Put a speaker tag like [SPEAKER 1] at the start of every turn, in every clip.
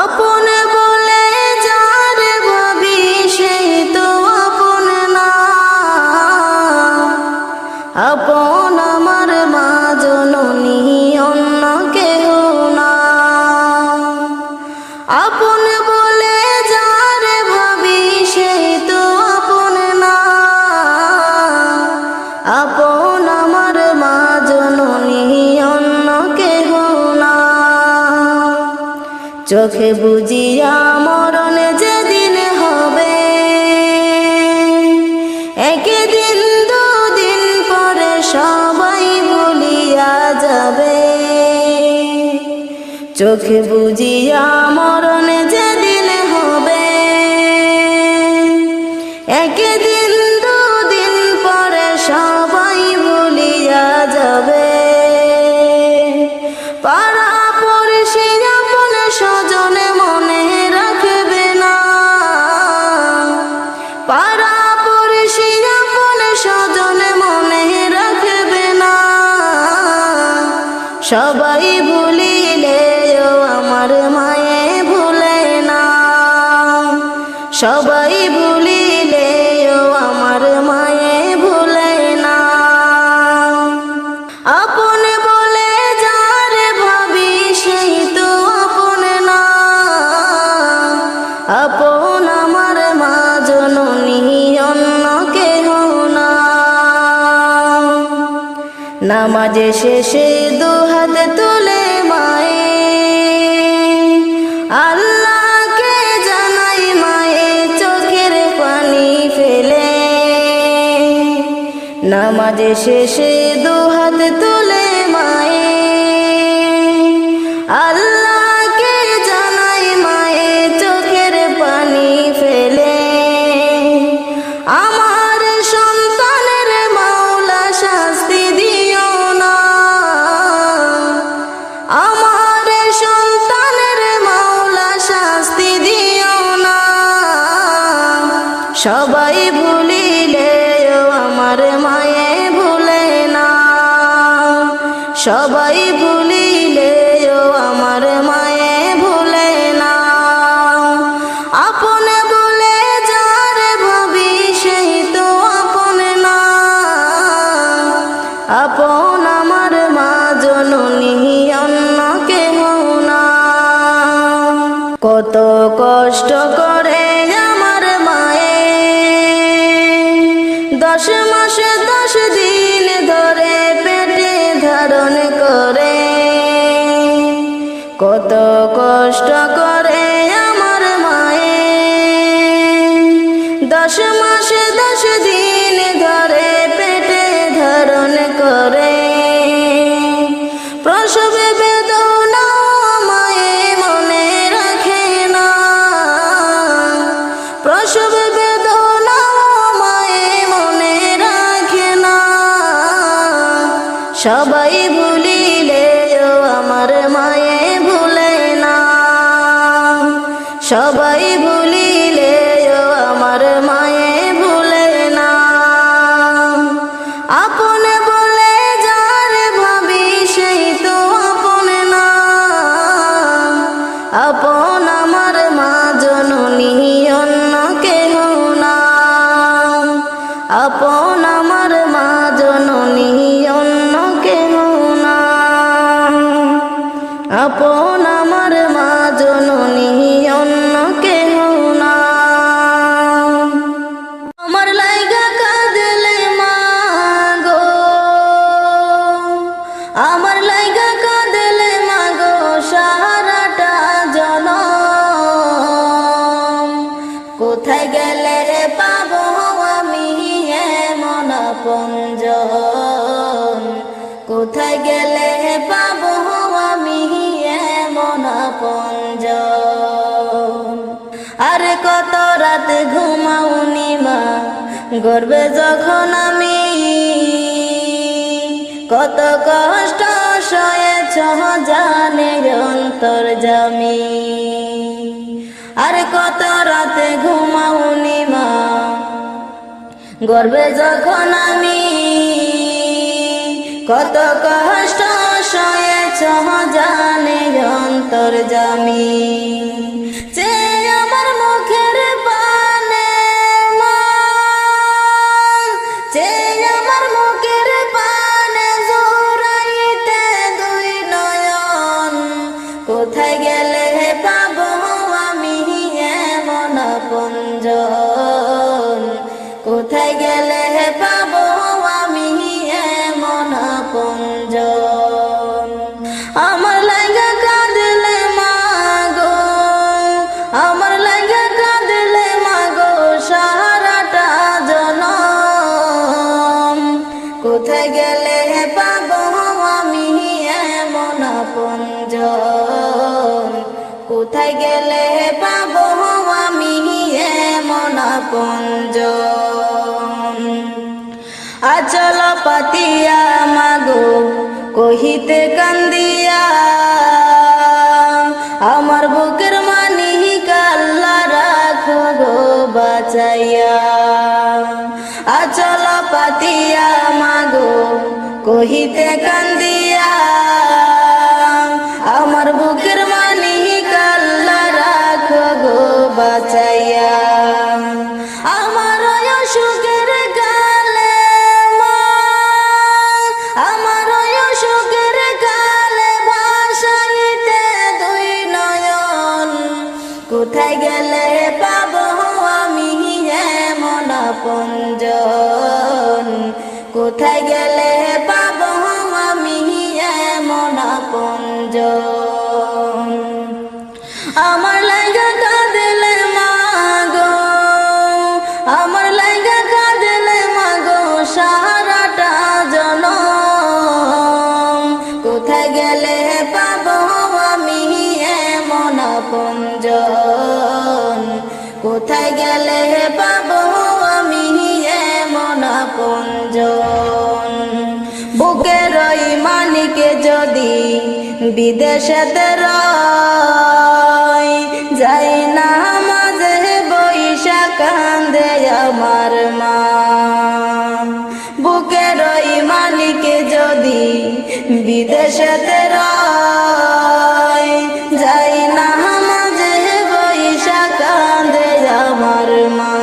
[SPEAKER 1] আপন বলে যারে ভাবি সেই তো আপন না। আপন আমার মা জননী অন্য কেহ না। আপন বলে যারে ভাবি সেই তো আপন না। আপন আমার মা জননী অন্য কেহ না। চোখে বুঝিয়া মরণ যেদিন হবে, একদিন দুদিন পরে সবাই ভুলিয়া যাবে। চোখে বুঝিয়া মরণ যেদিন হবে, একদিন দুদিন পরে সবাই ভুলিয়া যাবে। পাড়া পড়শি আপন স্বজনে মনে রাখবে না। পাড়া পড়শি আপন স্বজনে মনে রাখবে না। সবাই ভুলিলেও আমার মায়ে ভুলে না। সবাই ভুলিলেও আমার মায়ে ভুলে না। আপন বলে যারে ভাবি সেই তো আপন না। আপন আমার মা জননী অন্য কেহ না। নামাজে শেষে দুহাত তুলে মায়ে আল্লাহকে জানাই মায়ে চোখের পানি ফেলে। নামাজে শেষে দুহাত তুলে মায়ে আল্লাহকে জানাই মায়ে চোখের পানি ফেলে। আমার সন্তানের মাওলা শাস্তি দিও না। আমার সন্তানের মাওলা শাস্তি দিও না। সবাই ভুলিলেও আমার মায়ে ভুলে না। সবাই ভুলিলেও আমার মায়ে ভুলে না। আপন বলে যারে ভাবি সেই তো আপন না। আপন আমার মা জননী অন্য কেহ না। কত কষ্ট করে আমার মায়ে 10 মাস 10 দিন ধরে পেটে ধারণ করে। কত কষ্ট করে আমার মায়ে 10 মাস 10 দিন ধরে পেটে ধারণ করে। প্রসব বেদনা মায়ে মনে রাখে না। প্রসব বেদনা মায়ে মনে রাখে না। সবাই ভুলিলেও আমার মায়ে ভুলে না। সবাই ভুলিলেও আমার মায়ে ভুলে না। আপন বলে যারে ভাবি সেই তো আপন না। আপন আমার মা জননী অন্য কেহ না। আপন আমার মা জননী অন্য কেহ না। আপন আমার মা জননী অন্য কেহ না। আমার লাইগা কাঁদলে মা গো, আমার লাইগা কাঁদলে মা গো সারাটা জনম। কোথায় গেলে পাবো আমি এমন আপনজন। কোথায় গেলে পাবো আমি এমন আপনজন। আরে কত রাত ঘুমাওনি মা গর্বে যখন আমি। কত কষ্ট সয়েছ জানে অন্তর্যামী। আরে কত রাতে ঘুমাওনি মা গর্বে যখন আমি। কত কষ্ট সয়েছ জানে অন্তর্যামী। যে আমার মুখের পানে মা, যে আমার মুখের পানে জোড়াইতে দুই নয়ন, কোথায় গেলে পাবো আমি এমন আপনজন, কোথায় গেলে পাবো আমি এমন আপনজন। আমার লাইগা কাঁদলে মা গো, আমার লাইগা কাঁদলে মা গো সারাটা জনম, কোথায় গেলে পাবো আমি এমন আপনজন, কোথায় গেলে পাবো আমি এমন আপনজন। আচল পাতিয়া মাগো কহিতে কান্দিয়া, আমার বুকের মানি কাল্লা রাখো গো বাঁচাইয়া। আচল পাতিয়া মাগো কহিতে কান্দিয়া, আমার বুকের মানি কাল্লা রাখো গো বাঁচাইয়া। আমার সুখের গালে মা, আমার সুখের গালে ভাসাইতে দুই নয়ন, কোথায় গেলে পাবো আমি এমন আপনজন, কোথায় গেলে পাবো আমি এমন আপনজন। আমার লাইগা কাঁদলে মা গো, আমার লাইগা কাঁদলে মা গো সারাটা জনম, কোথায় গেলে পাবো আমি এমন আপনজন, কোথায় গেলে পাবো আমি এমন আপনজন। বুকের ওই মানিকে যদি বিদেশেতে রয়, যাই না মাঝে বৈশা কান্দে আমার মা। বুকের ওই মানিকে যদি বিদেশেতে রয়, যাই না মাঝে বৈশা কান্দে আমার মা।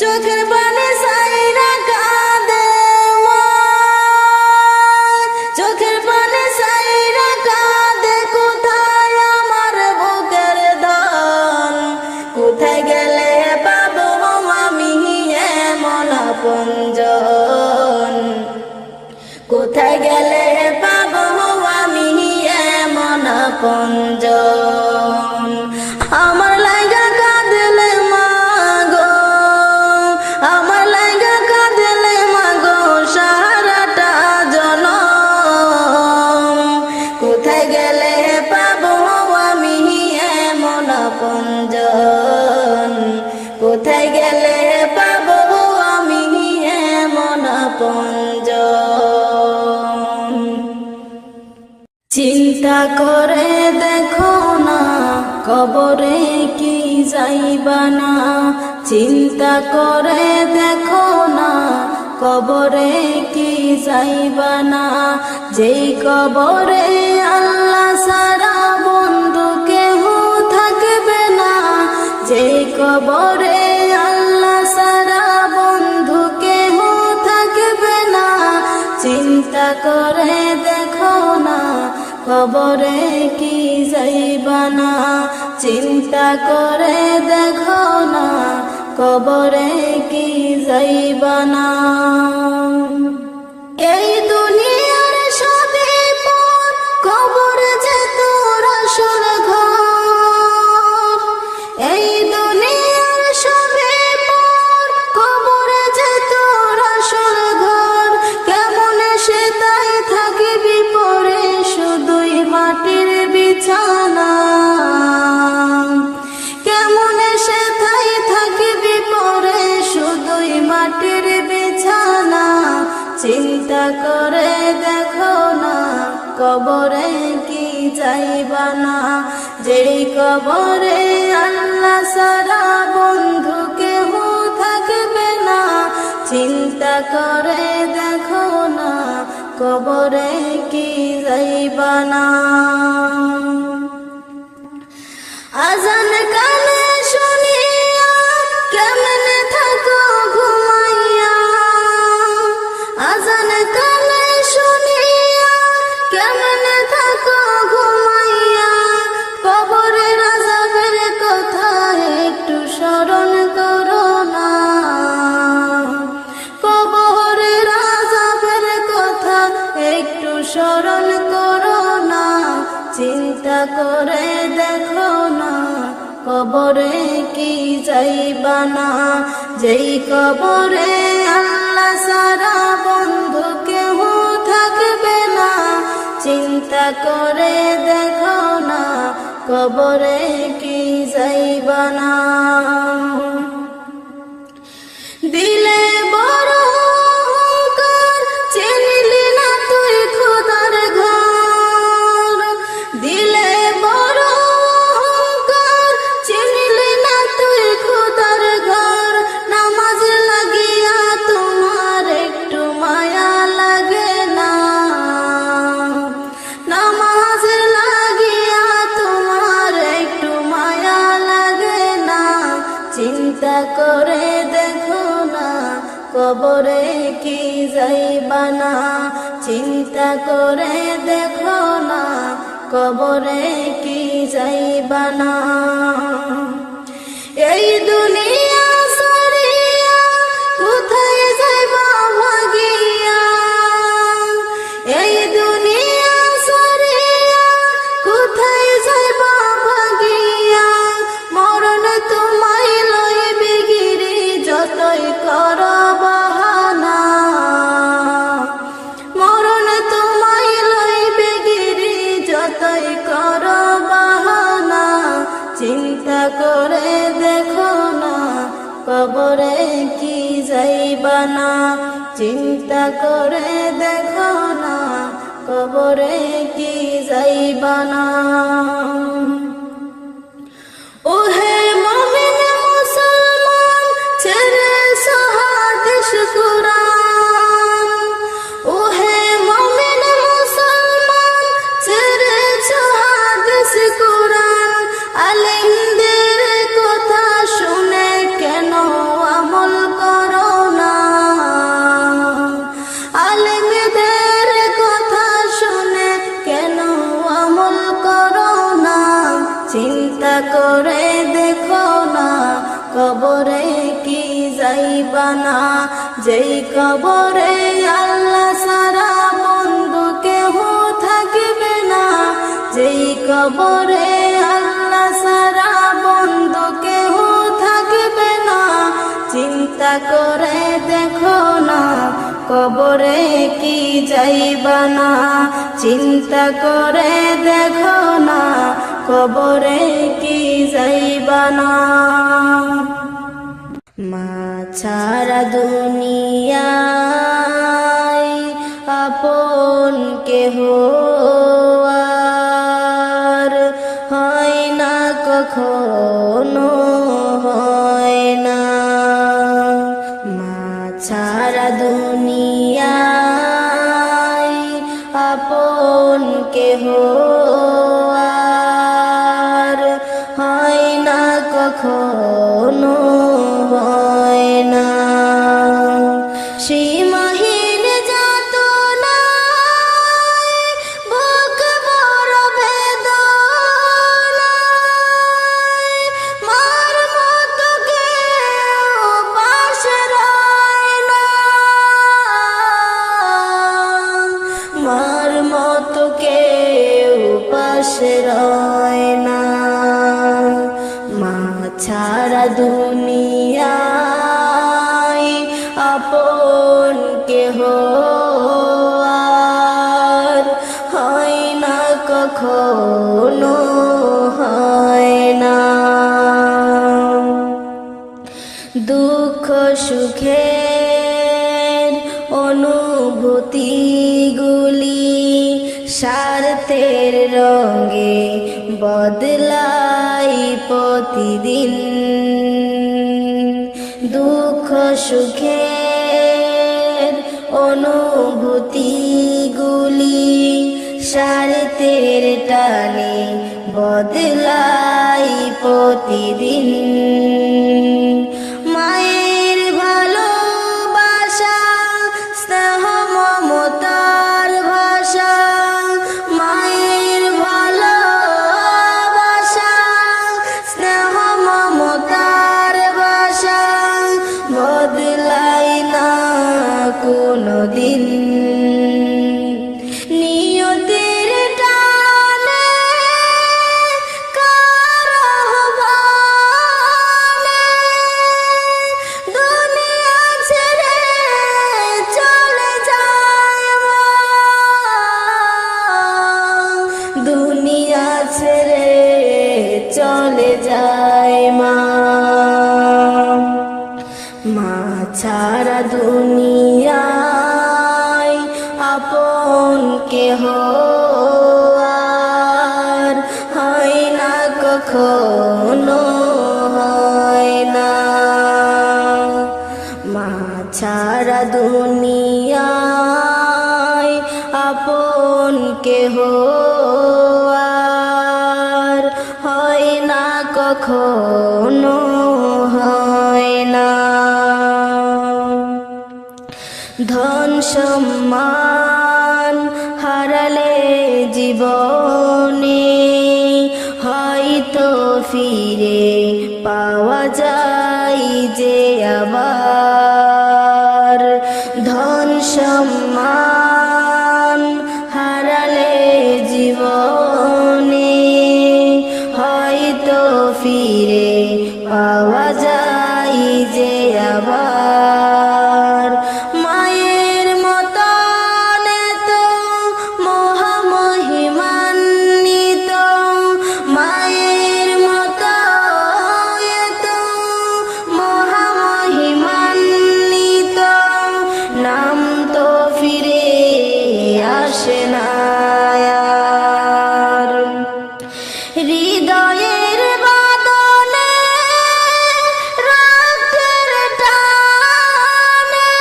[SPEAKER 1] চোখের পানি সাইরা কাঁদে মা, চোখের পানি সাইরা কাঁদে, কোথায় আমার বুকের ধন, কোথায় গেলে পাবো আমি এমন আপনজন, কোথায় গেলে পাবো আমি এমন আপনজন। আমার লাইগা কাঁদলে মা গো, আমার লাইগা কাঁদলে মা গো সারাটা জনম, কোথায় গেলে পাবো আমি এমন আপনজন, কোথায় গেলে পাবো আমি এমন আপনজন। চিন্তা করে দেখো না কবরে কি যাইবা না, চিন্তা করে দেখো না কবরে কি যাইবা না। যেই কবরে আল্লাহ সারা বন্ধু কেহ থাকবে না, যেই কবরে আল্লাহ সারা বন্ধু কেহ থাকবে না। চিন্তা করে দেখো না কবরে কি যাইবা না, চিন্তা করে দেখো না কবরে কি যাইবা না। এই দুনিয়ার সাথে পর কবর যে তোর আসল ঘর, এই দুনিয়ার সাথে পর কবর যে তোর আসল ঘর। কেমন সে তাই থাকিবি পরে শুধুই মাটির বিছানা, কেমন সে তাই থাকিবি পরে শুধুই মাটির বিছানা। চিন্তা করে দেখো না কবরে কি যাইবা না, যেই কবরে আল্লাহ সারা বন্ধু কেহ থাকবে না। চিন্তা করে দেখো না কবরে কি যাইবা না। আজান কানে শুনিয়া কেমনে থাকো ঘুমাইয়া, আজান কানে শুনিয়া কেমনে থাকো ঘুমাইয়া, কবরের আযাবের কথা একটু স্মরণ করো না, কবরের আযাবের কথা একটু স্মরণ করো না। চিন্তা করে দেখো না কবরে কি যাইবা না, যেই কবরে আল্লাহ ছাড়া বন্ধু কেহ থাকবে না। চিন্তা করে দেখো না কবরে কি যাইবা না। দিলে বড় অহংকার চিনলি না তুই খোদার ঘর, দিলে বড় অহংকার চিনলি না তুই খোদার ঘর। নামাজ লাগিয়া তোমার একটু মায়া লাগে না, নামাজ লাগিয়া তোমার একটু মায়া লাগে না। চিন্তা করে দেখো না কবরে কি যাইবা না, চিন্তা করে দেখো না কবরে কি যাইবা না। এই দুনিয়া ছাড়িয়া কোথায় যাইবা ভাগিয়া, এই দুনিয়া ছাড়িয়া কোথায় যাইবা ভাগিয়া। মরণ তোমায় লইবে গিরি যতই কর বাহানা, মরণ তোমায় লইবে গিরি যতই কর বাহানা। চিন্তা করে দেখো না কবরে কি যাইবা না, চিন্তা করে দেখো না কবরে কি যাইবা না। ওহে মুমিন মুসলমান ছেড়ে হাদিস কুরআন, ওহে মুমিন মুসলমান ছেড়ে হাদিস কুরআন। আলেমদের কথা শুনে কেন আমল করো না, আলেমদের কথা শুনে কেন আমল করো না। চিন্তা করে দেখো না কবরে কি যাইবা না, যেই কবরে আল্লাহ ছাড়া বন্ধু কেহ থাকবে না, যেই কবরে আল্লাহ ছাড়া বন্ধু কেহ থাকবে না। চিন্তা করে দেখো না কবরে কি যাইবা না, চিন্তা করে দেখো না কবরে কি যাইবা না। মা ছাড়া দুনিয়ায় আপন কেহ আর হয় না, কখনো হয় না। মা ছাড়া দুনিয়ায় আপন কেহ আর হয় না, কখনো হয় না। সীমাহীন যাতনায় বুক বড় বেদনায়, মার মতো কেউ পাশে রয় না, মার মতো কেউ পাশে রয় না। মা ছাড়া দুনিয়ায় আপন কেহ আর হয় না, কখনো হয় না। দুঃখ সুখের অনুভূতিগুলি স্বার্থের রঙে বদলাই প্রতিদিন। দুঃখ সুখের অনুভূতি অনুভূতিগুলি স্বার্থের টানে বদলাই প্রতিদিন। মায়ের ভালোবাসা স্নেহ মমতার ভাষা, মায়ের ভালোবাসা স্নেহ মমতার ভাষা বদলাই না কোনদিন। নিয়তির টানে কার আহ্বানে দুনিয়া ছেড়ে চলে যায় মা, দুনিয়া ছেড়ে চলে যায় মা। মা ছাড়া দুনিয়ায় আপন কেহ আর হয় না, কখনো হয় না। মা ছাড়া দুনিয়ায় আপন কেহ আর হয় না, কখনো হয় না। ধন সম্মান হারালে জীবনে হয়তো ফিরে পাওয়া যায় যে আবার। ধন সম্মান হারালে জীবনে হয়তো ফিরে পাওয়া যায় যে আবার। মায়ের মতন এত মহামহিমান্বিত, মায়ের মত এত মহামহিমান্বিত নাম তো ফিরে আসে না আর। হৃদয়ের বাদনে রাতের টানে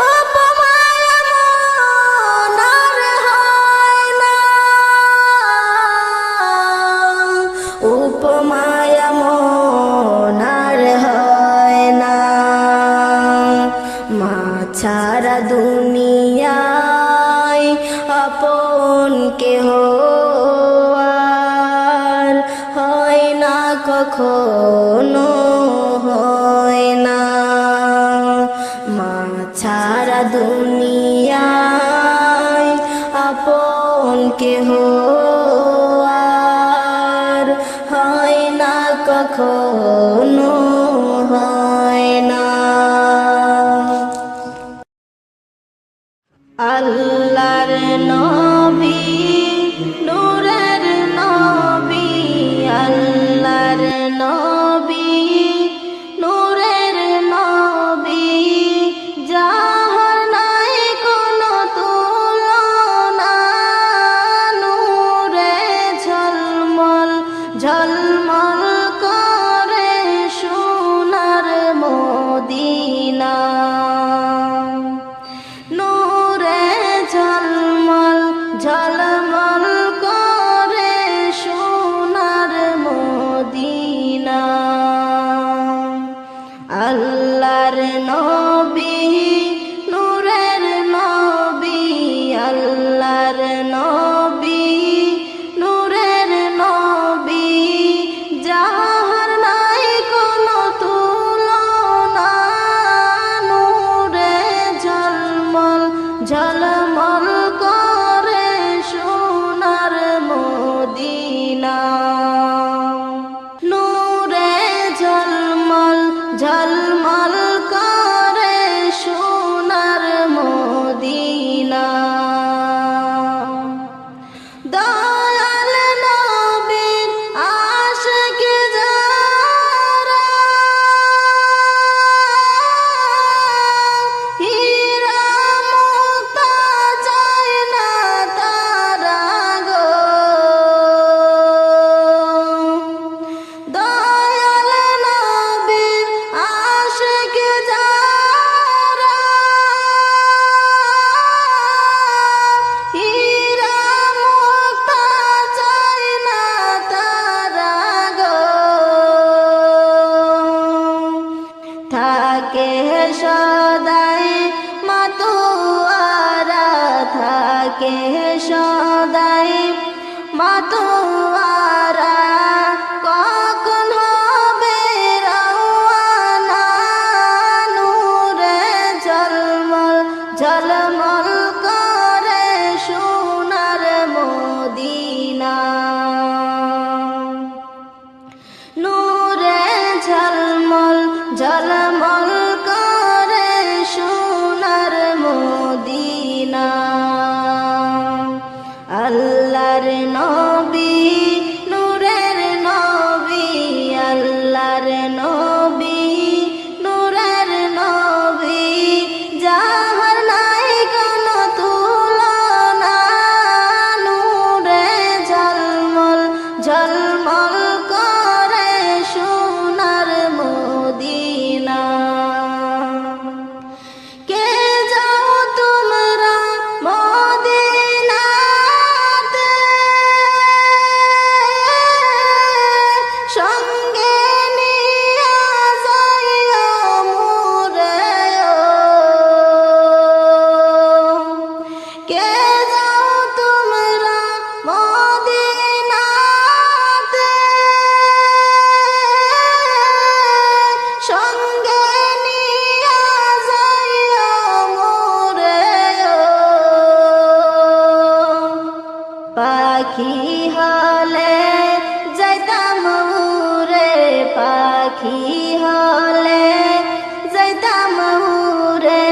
[SPEAKER 1] উপমায়া মন আর হয় না, উপমায়া মন আর হয় না। মা ছাড়া দুনিয়ায় আপন কেহ আর হয় না, কখনো হয় না। মা ছাড়া দুনিয়ায় আপন কেহ আর হয় না, কখনো হয় না। আল্লাহর নবী নূরের নবী, আল্লাহর নবী নূরের নবী, যাহার নাই কোনো তুলনা। নূরে ঝলমল ঝলমল করে সোনার মদিনা, নূরে ঝলমল ডাকে সদাই মাতোয়ারা, কখন হবে রওয়ানা, নূরে ঝলমল ঝলমল করে সোনার মদিনা। নূরে ঝলমল ঝলমল করে সোনার মদিনা। আল্লাহর নবী নূরের নবী, আল্লাহর নবী নূরের নবী, যাহার নাই কোনো তুলনা, নূরে ঝলমল ঝলমল করে সোনার মদিনা। কে যাও তোমরা মদিনাতে, সঙ্গে নিয়া যাইও মোরে ও। কে যাও তোমরা মদিনাতে, সঙ্গে নিয়া যাইও মোরে ও। পাখি হলে যাইতাম উড়ে, পাখি হলে যাইতাম উড়ে,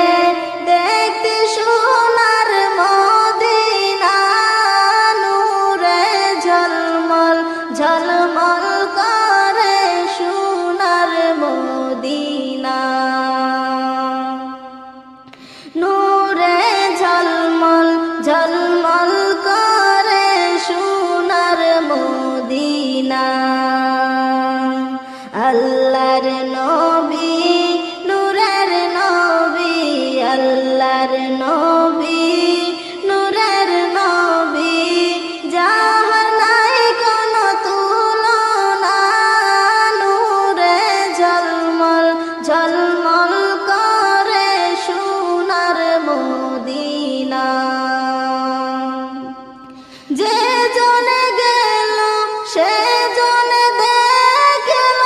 [SPEAKER 1] দেখতে সোনার মদিনা, নূরে ঝলমল ঝলমল করে সোনার মদিনা। নূরে ঝলমল ঝলমল করে সোনার মদিনা। আল্লাহর নবী নূরের নবী, আল্লাহর নবী নূরের নবী, যাহার নাই কোনো তুলনা, নূরে ঝলমল ঝলমল করে সোনার মদিনা। যে জনে গেল সে জনে দেখল,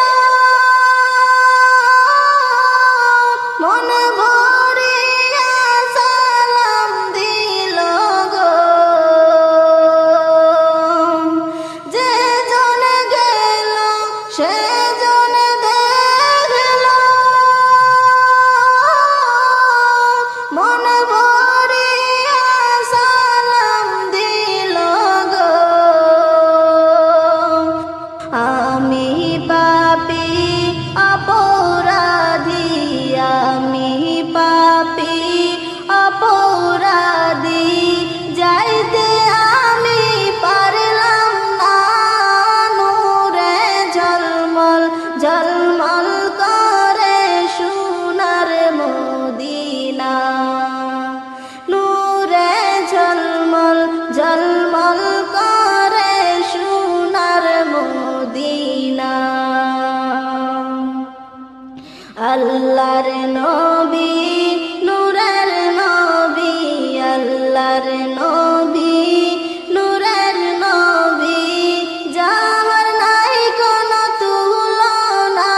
[SPEAKER 1] মন ভরিয়া সালাম দিল গো। যে জনে গেল সে জনে দেখল, মন ভরিয়া সালাম দিল গো। আমি পাপী অপরাধী, আমি পাপী অপরাধী, যাইতে আমি পারলাম না, নূরে ঝলমল ঝলমল করে সোনার মদিনা। নূরে ঝলমল ঝলমল করে সোনার মদিনা। আল্লাহর নবী নূরের নবী, আল্লাহর নবী নূরের নবী, যাহার নাই কোনো তুলনা,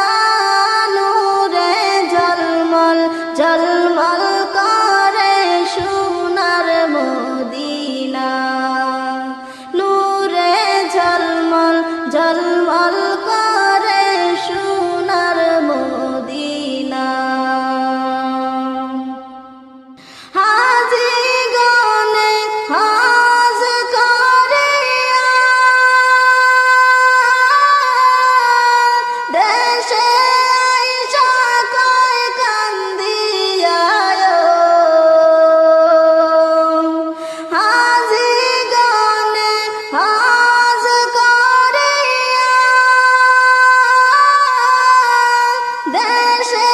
[SPEAKER 1] নূরে ঝলমল ঝলমল করে সোনার মদিনা। নূরে ঝলমল ঝলমল করে সোনার মদিনা। হাজি গনে হাজ করিয়া, দেশে আইসা কয় কান্দিয়া, হাজি গনে হাজ করিয়া, দেশে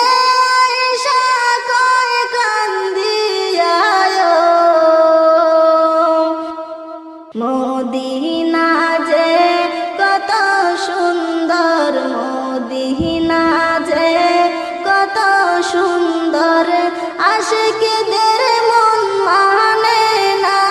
[SPEAKER 1] আইসা কয় কান্দিয়া। মদিনা যে কত সুন্দর, মদিনা যে কত সুন্দর, আশিকদের মন মানে না,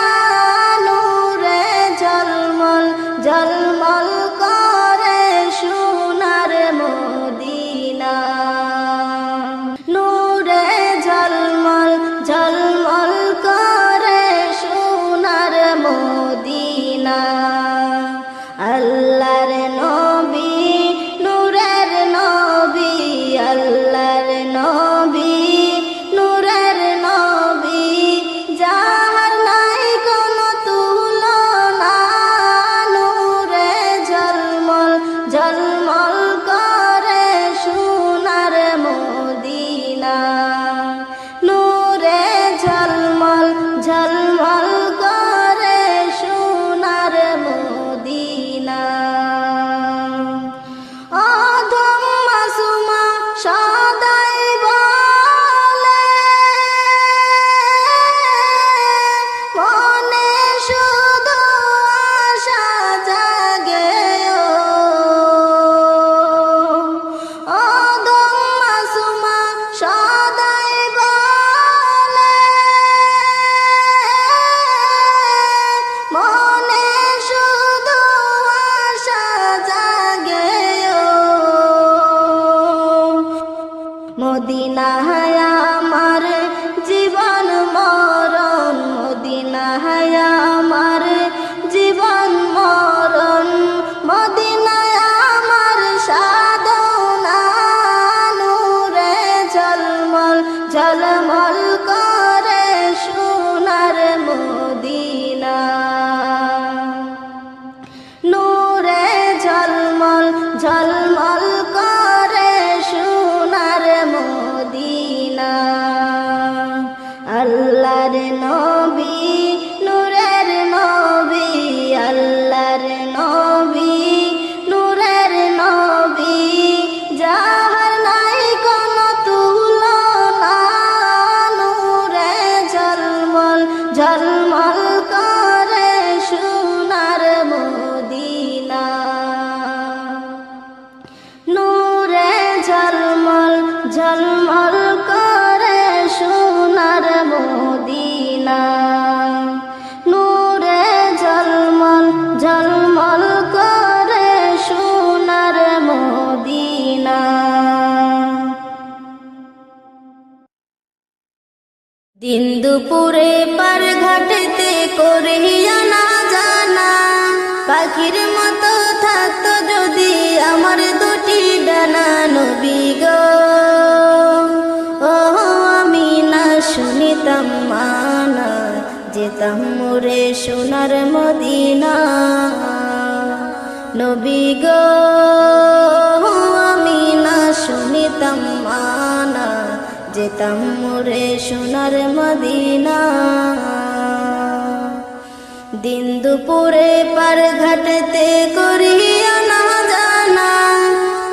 [SPEAKER 1] আল্লাহর নবী, নূরের নবী, আল্লাহর নবী, নূরের নবী, যাহার নাই কোনো তুলনা, নূরে ঝলমল ঝলমল করে সোনার মদিনা, নূরে ঝলমল ঝলমল করে সোনার মদিনা, নূরে ঝলমল ঝলমল করে সোনার মদিনা। দিন দুপুরে পার ঘাটেতে করিয়া না জানা, পাখির মতো থাকতো যদি আমার দুটি ডানা, নবী গো ও আমি না শুনিতাম মানা, যেতাম মোরে সোনার মদিনা, নবী গো আমি না শুনিতাম মানা, যেতাম মোরে সোনার মদিনা। দিন দুপুরে পার ঘাটেতে করিয়া না জানা,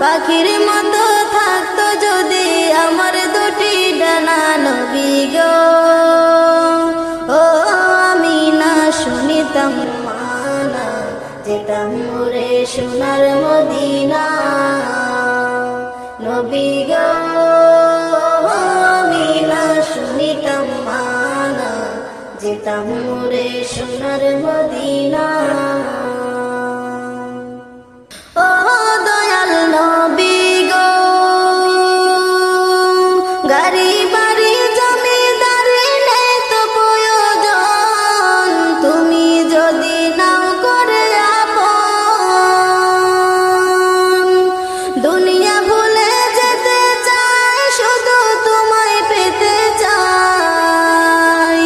[SPEAKER 1] পাখির মতো থাকতো যদি আমার দুটি ডানা, নবী গো ও আমি না শুনিতাম মানা, যেতাম মোরে সোনার মদিনা, নবী গো আমি না শুনিতাম মানা, যেতাম মোরে সোনার মদিনা। ও দয়াল নবী গো, গাড়ি বাড়ি জমিদারি নেই তো প্রয়োজন, তুমি যদি নাও করে আপন, দুনিয়া ভুলে যেতে চাই, শুধু তোমায় পেতে চাই,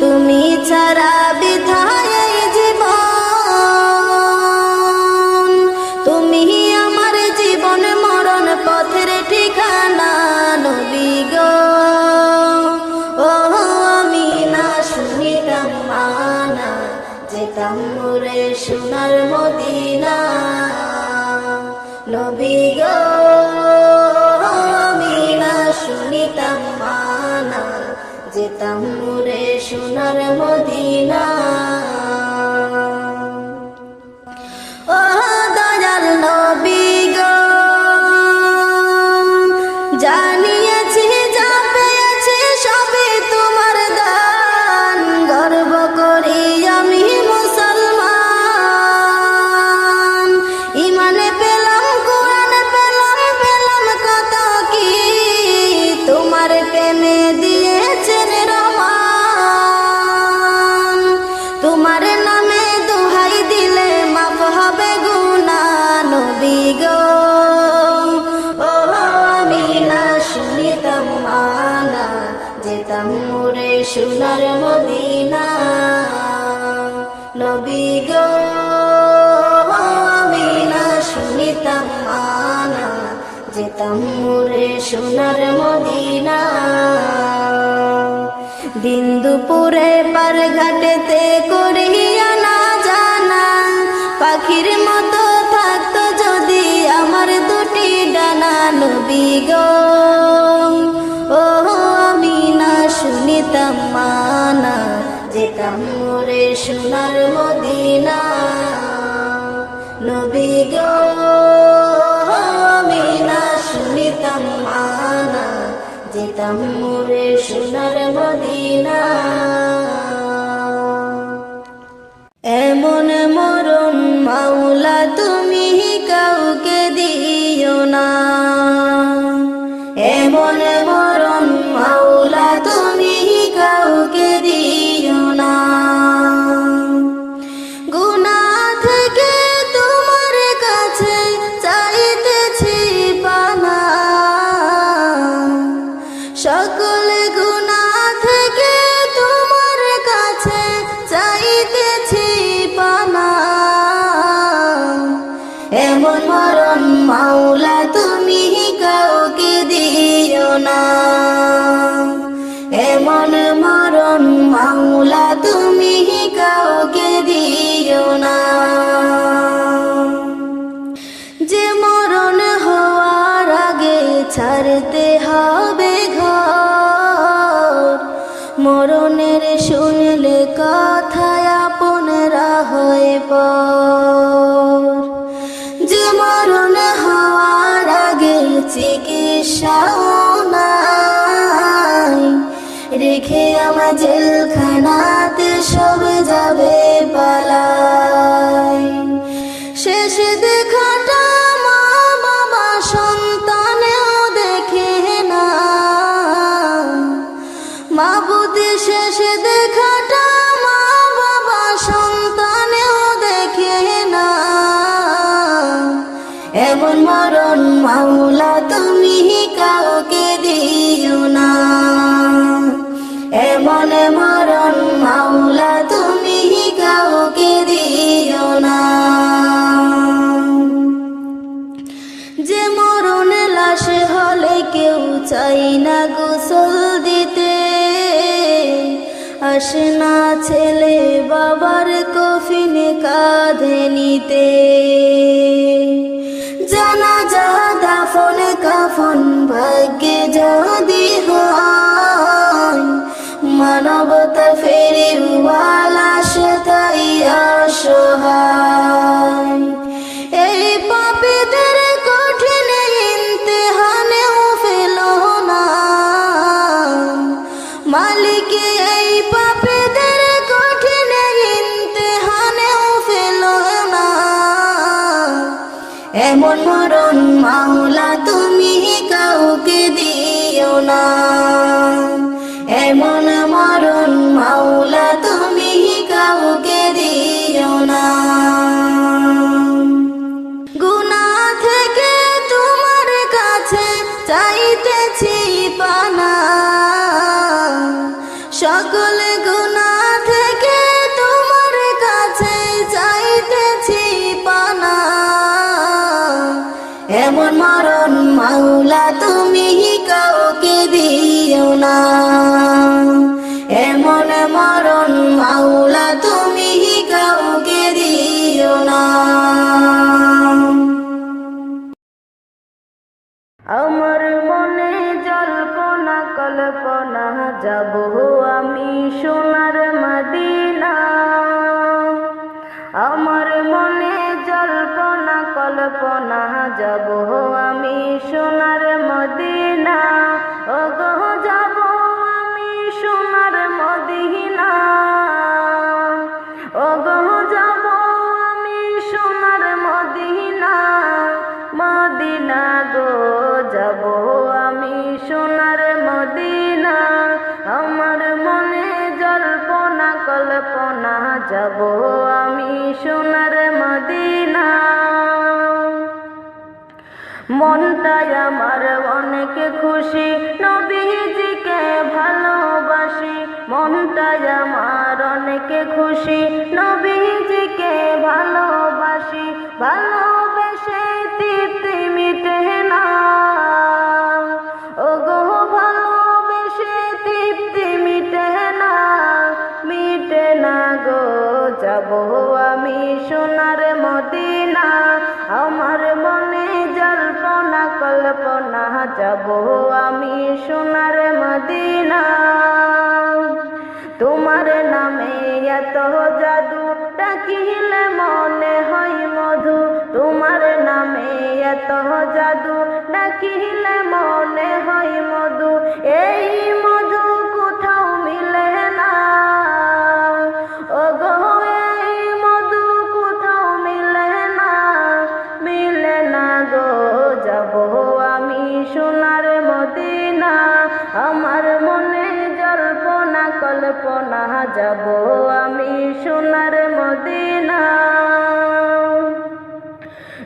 [SPEAKER 1] তুমি ছাড়া বিধায় এই জীবন, তুমি আমার জীবন মরণ পথের ঠিকানা, নবী গো ও আমি না শুনিতাম মানা, যেতাম মোরে সোনার মদিনা, নবী গো আমি না শুনিতাম মানা, যেতাম মোরে সোনার মদিনা। ও দয়াল নবী গো, জানিয়েছি যা পেয়েছি সবই তোমার দান, গর্ব করি আমি মুসলমান, ইমানে পেলাম কোরআন পেলাম, পেলাম কত কি, তোমার প্রেমে দিয়েছেন রমান, তোমার নামে দোহাই দিলে মাফ হবে গুনাহ, নবী গো ও আমি না শুনিতাম মানা, যেতাম মোরে সোনার মদিনা, নবী গো আমি না শুনিতাম মানা, যেতাম মোরে সোনার মদিনা। দিন দুপুরে পার ঘাটেতে করিয়া না জানা, পাখির মতো থাকতো যদি আমার দুটি ডানা, নবী গো ও আমি না শুনিতাম মানা, যেতাম মোরে সোনার মদিনা, নবী গো আমি না শুনিতাম মানা, যেতাম মোরে সোনার মদিনা। এমন মরণ মাওলা তুমি কাউকে দিও না, এমন মরণ মাওলা তুমি কাউকে দিও না, গুনাহ থেকে তোমার কাছে চাইতেছি পানা, সকল গুনাহ থেকে তুমি এমন মরণ মাওলা তুমি কাউকে দিও না, যে মরণ হওয়ার আগে ছাড়তে হবে ঘর। মরণের শুনলে কথায় আপনরা হয় পর, যে মরণ হওয়ার আগে চিকিৎসাও নাই, রেখে আমার জেলখানাতে সব যাবে পালাই। শেষ দেখাটা মা বাবা সন্তানেও দেখে না, মাবুদ শেষ দেখাটা মা বাবা সন্তানেও দেখে না। এমন মরণ মাওলা তুমি কাউকে দিও না, এমন মরণ মাওলা তুমি কাউকে দিও না। যে মরণ লাশ হলে কেউ চাই না গোসল দিতে, আসে না ছেলে বাবার কফিন কাঁধে নিতে। জানাজা দাফন কাফন ভাগ্যে যদি হয়, মানবতা ফেরিওয়ালা সে তাই অসহায়। এই পাপীদের কঠিন ইমতিহানেও ফেলো না, মালিক এই পাপীদের কঠিন ইমতিহানেও ফেলো না। এমন মরণ মাওলা তুমি কাউকে দিও না, এমন মরণ মাওলা তুমি কাউকে দিও না। গুনাহ থেকে তোমার কাছে চাইতেছি পানা, সকল গুনাহ থেকে তোমার কাছে চাইতেছি পানা। এমন মরণ মাওলা তুমি কাউকে দিও না, এমন মরণ মাওলা তুমি কাউকে দিও না। আমার মনে জল্পনা কল্পনা যাব আমি সোনার মদিনা, আমার মনে জল্পনা কল্পনা যাব আমি সোনার মদিনা। ওগো যাব আমি সোনার মদিনা, ওগো যাব আমি সোনার মদিনা। মদিনা গো যাব আমি সোনার মদিনা, আমার মনে জল্পনা কল্পনা যাব আমি সোনার মদিনা। মনটাই আমার অনেক খুশি নবীজিকে ভালোবাসি, মনটাই আমার অনেক খুশি নবীজিকে ভালোবাসি। ভালোবেসে তৃপ্তি মিটে না, ওগো ভালোবেসে তৃপ্তি মিটে না, মিটে না গো যাব আমি সোনার মদিনা। আমার মনে জল্পনা কল্পনা যাব আমি সোনার মদিনা। তোমার নামে এত জাদু ডাকিলে মনে হয় মধু, তোমার নামে এত জাদু ডাকিলে মনে হয় মধু। এই মধু কোথাও মিলে না, ওগো এই মধু কোথাও মিলে না, মিলে না গো যাব আমি সোনার মদিনা। আমার মনে জল্পনা কল্পনা যাব আমি সোনার মদিনা।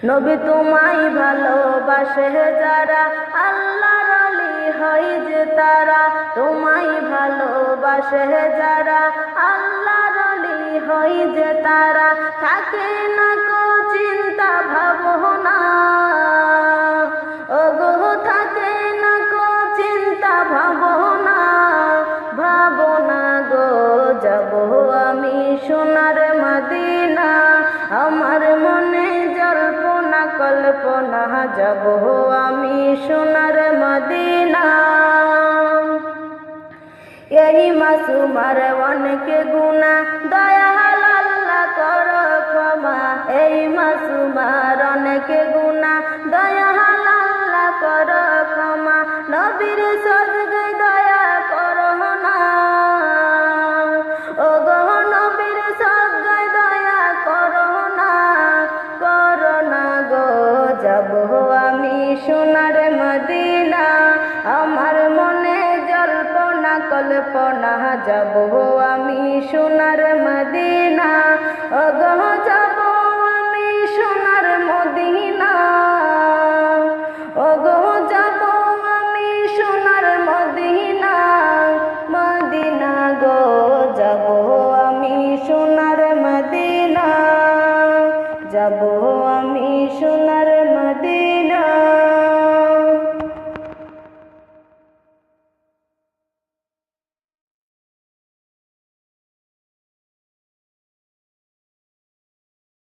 [SPEAKER 1] নবী তোমায় ভালোবাসে যারা, আল্লাহর ওলি হয় যে তারা। তোমায় ভালোবাসে যারা, আল্লাহর ওলি হয় যে তারা। থাকে না কো চিন্তা ভাবনা, ওগো থাকে না কো চিন্তা ভাবনা। যাব আমি সোনার মদিনা। এই মাসুমার অনেক গুনাহ দয়াল আল্লাহ কর ক্ষমা। এই মাসুমার অনেক গুনাহ দয়াল আল্লাহ কর ক্ষমা। নবীর সদকায় দয়া করো না, ও গো নবীর সদকায় দয়া করো না, করো না গো। যাব আমি সোনার মদিনা, আমার মনে জল্পনা কল্পনা। যাব আমি সোনার মদিনা, ও গো যাব আমি সোনার মদিনা, ও গো যাব আমি সোনার মদিনা, মদিনা গো যাব আমি সোনার মদিনা, যাব